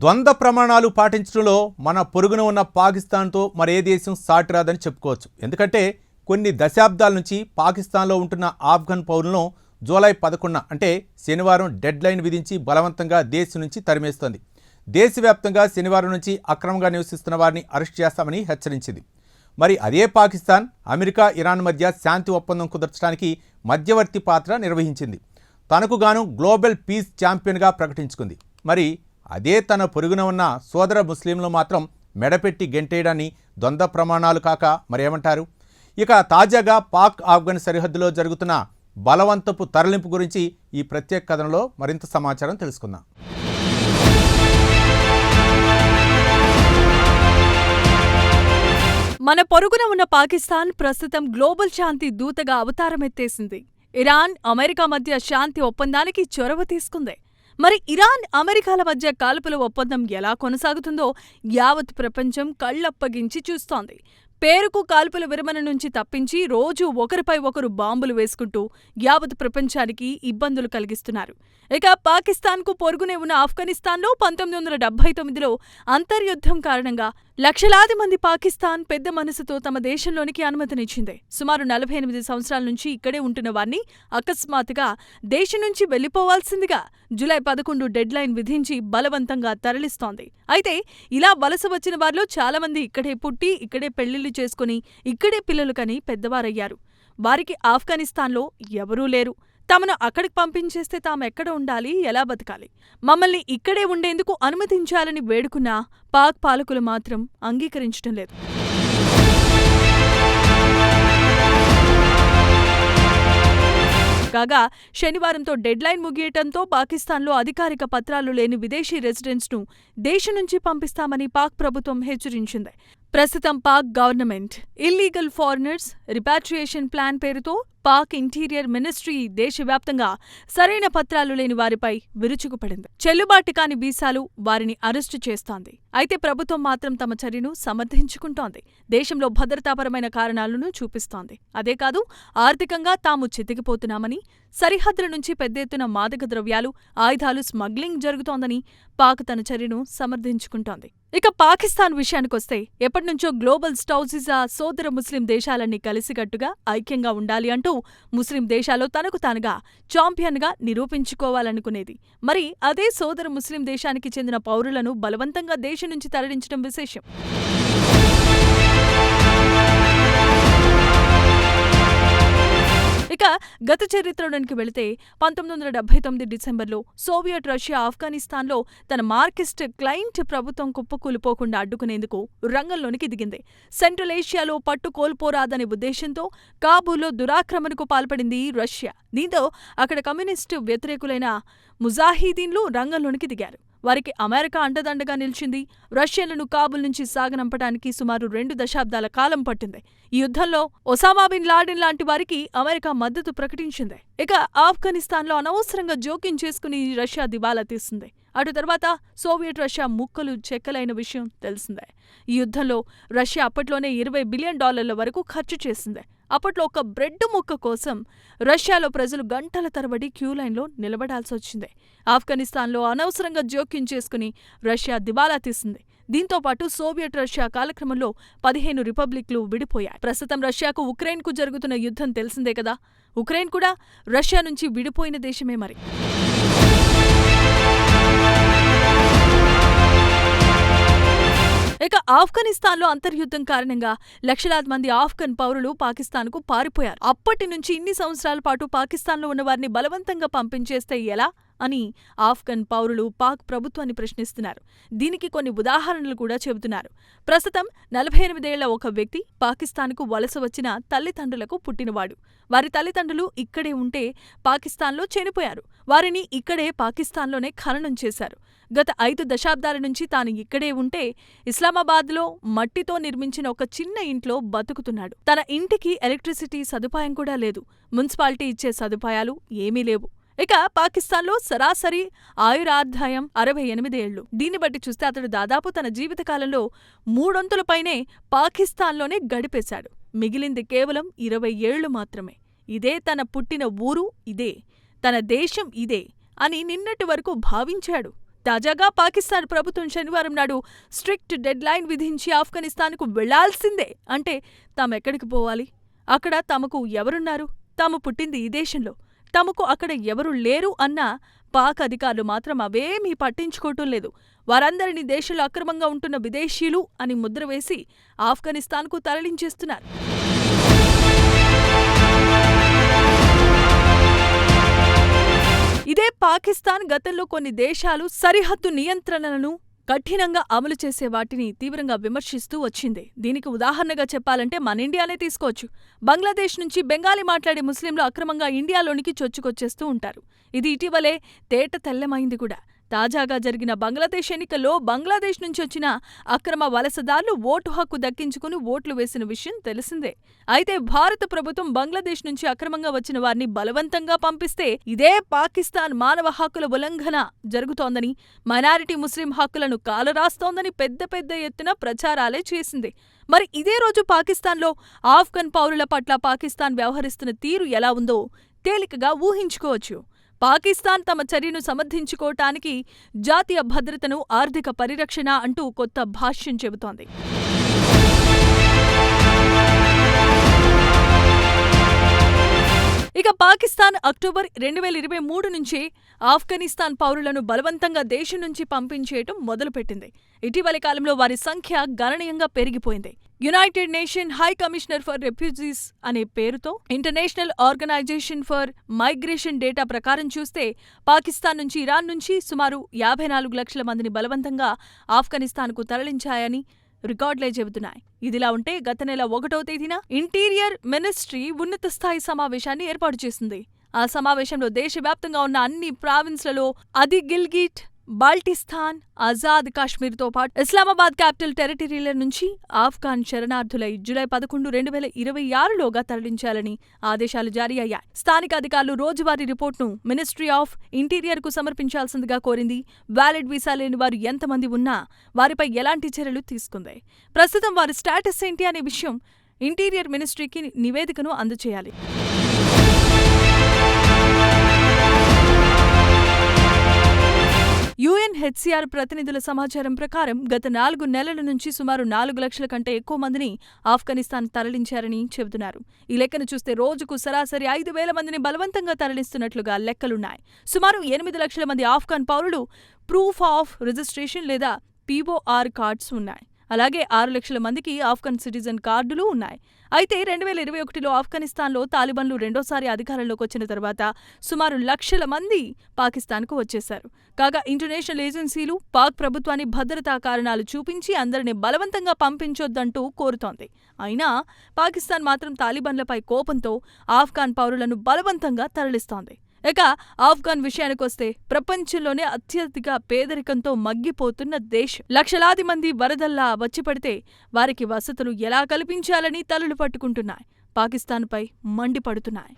ద్వంద్వ ప్రమాణాలు పాటించడంలో మన పొరుగున ఉన్న పాకిస్తాన్తో మరే దేశం సాటిరాదని చెప్పుకోవచ్చు. ఎందుకంటే కొన్ని దశాబ్దాల నుంచి పాకిస్తాన్లో ఉంటున్న ఆఫ్ఘన్ పౌరులను జూలై 11 అంటే శనివారం డెడ్ లైన్ విధించి బలవంతంగా దేశం నుంచి తరిమేస్తోంది. దేశవ్యాప్తంగా శనివారం నుంచి అక్రమంగా నివసిస్తున్న వారిని అరెస్ట్ చేస్తామని హెచ్చరించింది. మరి అదే పాకిస్తాన్ అమెరికా ఇరాన్ మధ్య శాంతి ఒప్పందం కుదర్చడానికి మధ్యవర్తి పాత్ర నిర్వహించింది. తనకు గాను గ్లోబల్ పీస్ ఛాంపియన్గా ప్రకటించుకుంది. మరి అదే తన పొరుగున ఉన్న సోదర ముస్లింలు మాత్రం మెడపెట్టి గెంటేయడాన్ని ద్వంద్వ ప్రమాణాలు కాక మరేమంటారు? ఇక తాజాగా పాక్ ఆఫ్ఘన్ సరిహద్దులో జరుగుతున్న బలవంతపు తరలింపు గురించి ఈ ప్రత్యేక కథనంలో మరింత సమాచారం తెలుసుకుందాం. మన పొరుగున ఉన్న పాకిస్తాన్ ప్రస్తుతం గ్లోబల్ శాంతి దూతగా అవతారమెత్తేసింది. ఇరాన్, అమెరికా మధ్య శాంతి ఒప్పందానికి చొరవ తీసుకుంది. మరి ఇరాన్, అమెరికాల మధ్య కాల్పుల ఒప్పందం ఎలా కొనసాగుతుందో యావత్ ప్రపంచం కళ్లప్పగించి చూస్తోంది. పేరుకు కాల్పుల విరమణ నుంచి తప్పించి రోజూ ఒకరిపై ఒకరు బాంబులు వేసుకుంటూ యావత్ ప్రపంచానికి ఇబ్బందులు కలిగిస్తున్నారు. ఇక పాకిస్తాన్కు పొరుగునే ఉన్న ఆఫ్ఘనిస్తాన్లో 1979లో అంతర్యుద్ధం కారణంగా లక్షలాది మంది పాకిస్తాన్ పెద్ద మనసుతో తమ దేశంలోనికి అనుమతినిచ్చింది. సుమారు 48 సంవత్సరాల నుంచి ఇక్కడే ఉంటున్న వారిని అకస్మాత్తుగా దేశం నుంచి వెళ్లిపోవాల్సిందిగా జూలై 11 డెడ్ లైన్ విధించి బలవంతంగా తరలిస్తోంది. అయితే ఇలా వలస వచ్చిన వారిలో చాలామంది ఇక్కడే పుట్టి, ఇక్కడే పెళ్లిళ్లు చేసుకుని, ఇక్కడే పిల్లలు కని పెద్దవారయ్యారు. వారికి ఆఫ్ఘనిస్తాన్లో ఎవరూ లేరు. తమను అక్కడికి పంపించేస్తే తామెక్కడ ఉండాలి, ఎలా బతకాలి? మమ్మల్ని ఇక్కడే ఉండేందుకు అనుమతించాలని వేడుకున్నా పాక్ పాలకులు మాత్రం అంగీకరించడం లేదు. కాగా శనివారంతో డెడ్ లైన్ ముగియటంతో పాకిస్తాన్లో అధికారిక పత్రాలు లేని విదేశీ రెసిడెంట్స్ను దేశం నుంచి పంపిస్తామని పాక్ ప్రభుత్వం హెచ్చరించింది. ప్రస్తుతం Pak government illegal foreigners repatriation plan పేరుతో పాక్ ఇంటీరియర్ మినిస్ట్రీ దేశవ్యాప్తంగా సరైన పత్రాలు లేని వారిపై విరుచుకుపడింది. చెల్లుబాటు కాని వీసాలు వారిని అరెస్టు చేస్తోంది. అయితే ప్రభుత్వం మాత్రం తమ చర్యను సమర్థించుకుంటోంది. దేశంలో భద్రతాపరమైన కారణాలను చూపిస్తోంది. అదే కాదు, ఆర్థికంగా తాము చితికిపోతున్నామని, సరిహద్దుల నుంచి పెద్ద ఎత్తున మాదక ద్రవ్యాలు, ఆయుధాలు స్మగ్లింగ్ జరుగుతోందని పాక్ తన చర్యను సమర్థించుకుంటోంది. ఇక పాకిస్తాన్ విషయానికొస్తే ఎప్పటినుంచో గ్లోబల్ స్టౌజిజా సోదర ముస్లిం దేశాలన్నీ కలిసికట్టుగా ఐక్యంగా ఉండాలి అంటూ ముస్లిం దేశాలు తనకు తానుగా ఛాంపియన్గా నిరూపించుకోవాలనుకునేది. మరి అదే సోదర ముస్లిం దేశానికి చెందిన పౌరులను బలవంతంగా దేశం నుంచి తరలించడం విశేషం. ఇక గత చరిత్రలోనికి వెళితే 1979 డిసెంబర్లో సోవియట్ రష్యా ఆఫ్ఘనిస్తాన్లో తన మార్కిస్ట్ క్లయింట్ ప్రభుత్వం కుప్పకూలిపోకుండా అడ్డుకునేందుకు రంగంలోనికి దిగింది. సెంట్రల్ ఏషియాలో పట్టు కోల్పోరాదనే ఉద్దేశంతో కాబూల్లో దురాక్రమణకు పాల్పడింది రష్యా. దీంతో అక్కడ కమ్యూనిస్టు వ్యతిరేకులైన ముజాహిదీన్లు రంగంలోనికి దిగారు. వారికి అమెరికా అండదండగా నిలిచింది. రష్యన్లను కాబూల్ నుంచి సాగనంపడానికి సుమారు 2 దశాబ్దాల కాలం పట్టింది. ఈ యుద్ధంలో ఒసామా బిన్ లాడెన్ లాంటి వారికి అమెరికా మద్దతు ప్రకటించింది. ఇక ఆఫ్ఘనిస్తాన్లో అనవసరంగా జోక్యం చేసుకుని రష్యా దివాలా తీసింది. అటు తర్వాత సోవియట్ రష్యా ముక్కలు చెక్కలైన విషయం తెలిసిందే. ఈ యుద్ధంలో రష్యా అప్పట్లోనే $20 బిలియన్ వరకు ఖర్చు చేసింది. అప్పట్లో ఒక బ్రెడ్ ముక్క కోసం రష్యాలో ప్రజలు గంటల తరబడి క్యూలైన్లో నిలబడాల్సొచ్చింది. ఆఫ్ఘనిస్తాన్లో అనవసరంగా జోక్యం చేసుకుని రష్యా దివాలా తీసింది. దీంతో పాటు సోవియట్ రష్యా కాలక్రమంలో 15 రిపబ్లిక్లు విడిపోయాయి. ప్రస్తుతం రష్యాకు ఉక్రెయిన్కు జరుగుతున్న యుద్ధం తెలిసిందే కదా. ఉక్రెయిన్ కూడా రష్యా నుంచి విడిపోయిన దేశమే మరి. ఇక ఆఫ్ఘనిస్తాన్లో అంతర్యుద్ధం కారణంగా లక్షలాది మంది ఆఫ్ఘన్ పౌరులు పాకిస్తాన్కు పారిపోయారు. అప్పటి నుంచి ఇన్ని సంవత్సరాల పాటు పాకిస్తాన్లో ఉన్న వారిని బలవంతంగా పంపించేస్తే ఎలా అని ఆఫ్ఘన్ పౌరులు పాక్ ప్రభుత్వాన్ని ప్రశ్నిస్తున్నారు. దీనికి కొన్ని ఉదాహరణలు కూడా చెబుతున్నారు. ప్రస్తుతం 48 ఏళ్ల ఒక వ్యక్తి పాకిస్తాన్కు వలస వచ్చిన తల్లిదండ్రులకు పుట్టినవాడు. వారి తల్లిదండ్రులు ఇక్కడే ఉంటే పాకిస్తాన్లో చనిపోయారు. వారిని ఇక్కడే పాకిస్తాన్లోనే ఖననం చేశారు. గత 5 దశాబ్దాల నుంచి తాను ఇక్కడే ఉంటే ఇస్లామాబాద్లో మట్టితో నిర్మించిన ఒక చిన్న ఇంట్లో బతుకుతున్నాడు. తన ఇంటికి ఎలక్ట్రిసిటీ సదుపాయం కూడా లేదు. మున్సిపాలిటీ ఇచ్చే సదుపాయాలు ఏమీ లేవు. ఇక పాకిస్తాన్లో సరాసరి ఆయురాదాయం 68 ఏళ్లు. దీన్ని బట్టి చూస్తే అతడు దాదాపు తన జీవితకాలంలో 3/4 పైనే పాకిస్తాన్లోనే గడిపేశాడు. మిగిలింది కేవలం 20 ఏళ్లు మాత్రమే. ఇదే తన పుట్టిన ఊరు, ఇదే తన దేశం, ఇదే అని నిన్నటి వరకు భావించాడు. తాజాగా పాకిస్తాన్ ప్రభుత్వం శనివారం నాడు స్ట్రిక్ట్ డెడ్ లైన్ విధించి ఆఫ్ఘనిస్తాన్కు వెళ్లాల్సిందే అంటే తామెక్కడికి పోవాలి? అక్కడ తమకు ఎవరున్నారు? తాము పుట్టింది ఈ దేశంలో, తమకు అక్కడ ఎవరు లేరు అన్న పాక్ అధికారులు మాత్రం అవేమీ పట్టించుకోవటం లేదు. వారందరినీ దేశంలో అక్రమంగా ఉంటున్న విదేశీయులు అని ముద్ర వేసి ఆఫ్ఘనిస్తాన్కు తరలించేస్తున్నారు. ఇదే పాకిస్తాన్ గతంలో కొన్ని దేశాలు సరిహద్దు నియంత్రణలను కఠినంగా అమలు చేసే వాటిని తీవ్రంగా విమర్శిస్తూ వచ్చింది. దీనికి ఉదాహరణగా చెప్పాలంటే మన ఇండియానే తీసుకోవచ్చు. బంగ్లాదేశ్ నుంచి బెంగాలీ మాట్లాడే ముస్లింలు అక్రమంగా ఇండియాలోనికి చొచ్చుకొచ్చేస్తూ ఉంటారు. ఇది ఇటీవలే తేట తెల్లమైంది కూడా. తాజాగా జరిగిన బంగ్లాదేశ్ ఎన్నికల్లో బంగ్లాదేశ్ నుంచి వచ్చిన అక్రమ వలసదారులు ఓటు హక్కు దక్కించుకుని ఓట్లు వేసిన విషయం తెలిసిందే. అయితే భారత ప్రభుత్వం బంగ్లాదేశ్ నుంచి అక్రమంగా వచ్చిన వారిని బలవంతంగా పంపిస్తే ఇదే పాకిస్తాన్ మానవ హక్కుల ఉల్లంఘన జరుగుతోందని, మైనారిటీ ముస్లిం హక్కులను కాలరాస్తోందని పెద్ద ఎత్తున ప్రచారాలే చేసింది. మరి ఇదే రోజు పాకిస్తాన్లో ఆఫ్ఘన్ పౌరుల పట్ల పాకిస్తాన్ వ్యవహరిస్తున్న తీరు ఎలా ఉందో తేలికగా ఊహించుకోవచ్చు. పాకిస్తాన్ తమ చర్యను సమర్థించుకోవటానికి జాతీయ భద్రతను, ఆర్థిక పరిరక్షణ అంటూ కొత్త భాష్యం చెబుతోంది. ఇక పాకిస్తాన్ అక్టోబర్ 2023 నుంచే ఆఫ్ఘనిస్తాన్ పౌరులను బలవంతంగా దేశం నుంచి పంపించేయటం మొదలుపెట్టింది. ఇటీవలి కాలంలో వారి సంఖ్య గణనీయంగా పెరిగిపోయింది. United nation high commissioner for refugees అనే పేరుతో international organization for migration data ప్రకారం చూస్తే పాకిస్తాన్ నుంచి, ఇరాన్ నుంచి సుమారు 54 లక్షల మందిని బలవంతంగా ఆఫ్ఘనిస్తాన్కు తరలించాయని రికార్డులే చెబుతున్నాయి. ఇదిలా ఉంటే గత నెల 1వ తేదీన ఇంటీరియర్ మినిస్ట్రీ ఉన్నత స్థాయి సమావేశాన్ని ఏర్పాటు చేసింది. ఆ సమావేశంలో దేశవ్యాప్తంగా ఉన్న అన్ని ప్రావిన్స్లలో, అది గిల్గిట్, బాల్టిస్తాన్, ఆజాద్ కాశ్మీర్తో పాటు ఇస్లామాబాద్ క్యాపిటల్ టెరిటరీల నుంచి ఆఫ్ఘాన్ శరణార్థులై జూలై 11, 2026లోగా తరలించాలని ఆదేశాలు జారీ అయ్యాయి. స్థానిక అధికారులు రోజువారీ రిపోర్ట్ను మినిస్ట్రీ ఆఫ్ ఇంటీరియర్కు సమర్పించాల్సిందిగా కోరింది. వ్యాలిడ్ వీసా లేని వారు ఎంతమంది ఉన్నా వారిపై ఎలాంటి చర్యలు తీసుకుంది, ప్రస్తుతం వారి స్టేటస్ ఏంటి అనే విషయం ఇంటీరియర్ మినిస్ట్రీకి నివేదికను అందజేయాలి. యుఎన్హెచ్సిఆర్ ప్రతినిధుల సమాచారం ప్రకారం గత 4 నెలల నుంచి సుమారు 4 లక్షల కంటే ఎక్కువ మందిని ఆఫ్ఘనిస్తాన్ తరలించారని చెబుతున్నారు. ఈ లెక్కను చూస్తే రోజుకు సరాసరి 5,000 మందిని బలవంతంగా తరలిస్తున్నట్లుగా లెక్కలున్నాయి. సుమారు 8 లక్షల మంది ఆఫ్ఘన్ పౌరులు ప్రూఫ్ ఆఫ్ రిజిస్ట్రేషన్ లేదా POR కార్డ్స్ ఉన్నాయి. అలాగే 6 లక్షల మందికి ఆఫ్ఘన్ సిటిజన్ కార్డులు ఉన్నాయి. అయితే 2021లో ఆఫ్ఘనిస్తాన్లో తాలిబాన్లు రెండోసారి అధికారంలోకి వచ్చిన తర్వాత సుమారు లక్షల మంది పాకిస్తాన్కు వచ్చేశారు. కాగా ఇంటర్నేషనల్ ఏజెన్సీలు పాక్ ప్రభుత్వాన్ని భద్రతా కారణాలు చూపించి అందరినీ బలవంతంగా పంపించొద్దంటూ కోరుతోంది. అయినా పాకిస్తాన్ మాత్రం తాలిబాన్లపై కోపంతో ఆఫ్ఘాన్ పౌరులను బలవంతంగా తరలిస్తోంది. ఇక ఆఫ్ఘాన్ విషయానికొస్తే ప్రపంచంలోనే అత్యధిక పేదరికంతో మగ్గిపోతున్న దేశం. లక్షలాది మంది వరదల్లా వచ్చిపడితే వారికి వసతులు ఎలా కల్పించాలని తలలు పట్టుకుంటున్నాయి. పాకిస్తాన్పై మండిపడుతున్నాయి.